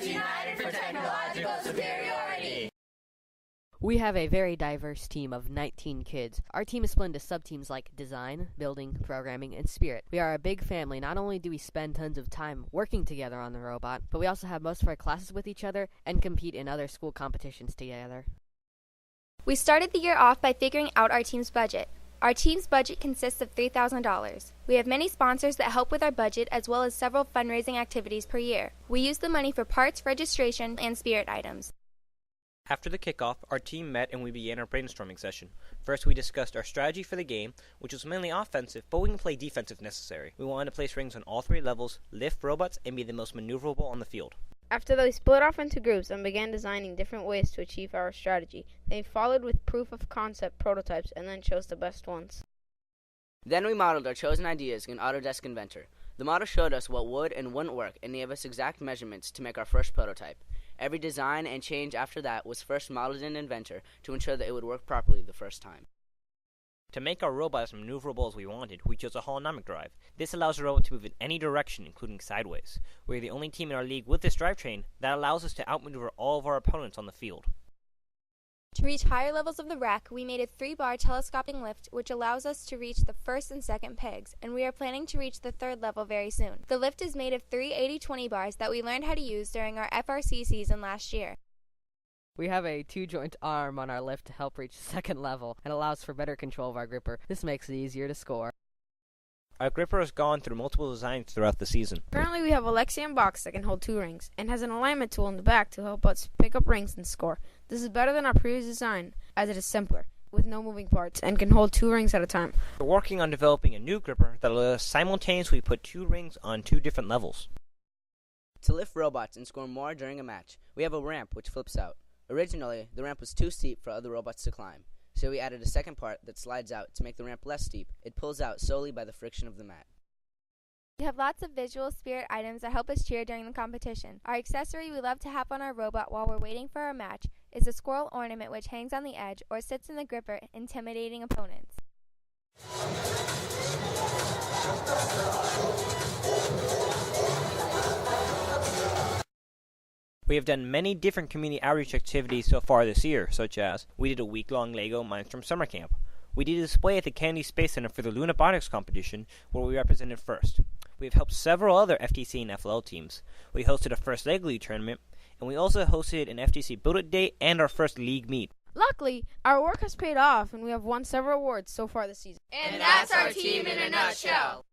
Robots united for technological superiority. We have a very diverse team of 19 kids. Our team is split into sub-teams like design, building, programming, and spirit. We are a big family. Not only do we spend tons of time working together on the robot, but we also have most of our classes with each other and compete in other school competitions together. We started the year off by figuring out our team's budget. Our team's budget consists of $3,000. We have many sponsors that help with our budget as well as several fundraising activities per year. We use the money for parts, registration, and spirit items. After the kickoff, our team met and we began our brainstorming session. First, we discussed our strategy for the game, which was mainly offensive, but we can play defense if necessary. We wanted to place rings on all 3 levels, lift robots, and be the most maneuverable on the field. After that, we split off into groups and began designing different ways to achieve our strategy. They followed with proof of concept prototypes and then chose the best ones. Then we modeled our chosen ideas in Autodesk Inventor. The model showed us what would and wouldn't work and gave us exact measurements to make our first prototype. Every design and change after that was first modeled in Inventor to ensure that it would work properly the first time. To make our robot as maneuverable as we wanted, we chose a holonomic drive. This allows the robot to move in any direction, including sideways. We are the only team in our league with this drivetrain that allows us to outmaneuver all of our opponents on the field. To reach higher levels of the rack, we made a 3-bar telescoping lift, which allows us to reach the first and second pegs, and we are planning to reach the 3rd level very soon. The lift is made of 3 80-20 bars that we learned how to use during our FRC season last year. We have a 2-joint arm on our lift to help reach the 2nd level and allows for better control of our gripper. This makes it easier to score. Our gripper has gone through multiple designs throughout the season. Currently, we have a Lexian box that can hold 2 rings and has an alignment tool in the back to help us pick up rings and score. This is better than our previous design, as it is simpler, with no moving parts, and can hold 2 rings at a time. We're working on developing a new gripper that will let us simultaneously put 2 rings on 2 different levels. To lift robots and score more during a match, we have a ramp which flips out. Originally, the ramp was too steep for other robots to climb, so we added a second part that slides out to make the ramp less steep. It pulls out solely by the friction of the mat. We have lots of visual spirit items that help us cheer during the competition. Our accessory we love to have on our robot while we're waiting for our match is a squirrel ornament which hangs on the edge or sits in the gripper, intimidating opponents. We have done many different community outreach activities so far this year, such as we did a week-long LEGO Mindstorm summer camp. We did a display at the Kennedy Space Center for the Lunabotics competition, where we represented first. We have helped several other FTC and FLL teams. We hosted a first Leg League tournament, and we also hosted an FTC Build It Day and our first league meet. Luckily, our work has paid off, and we have won several awards so far this season. And that's our team in a nutshell.